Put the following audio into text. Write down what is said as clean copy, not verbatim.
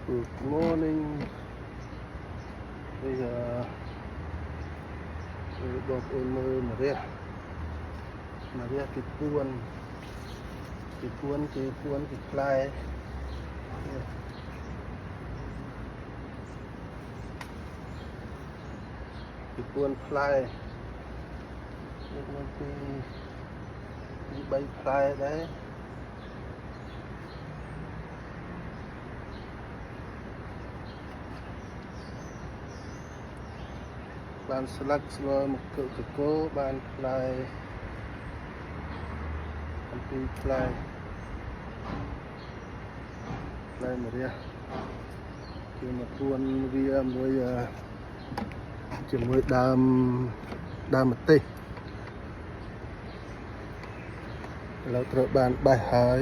Good morning bây giờបងប្អូនមើលម្រះគេពួនគេផ្លែគេពួនផ្លែនេះមានពី3ផ្លែដែរបានស្លឹកស្លមកកកបានផ្លែអំពីផ្លែម្រះគឺមកពួនវាមួយជាមួយដើមម្ទេសឥឡូវត្រូវបានបេះហើយ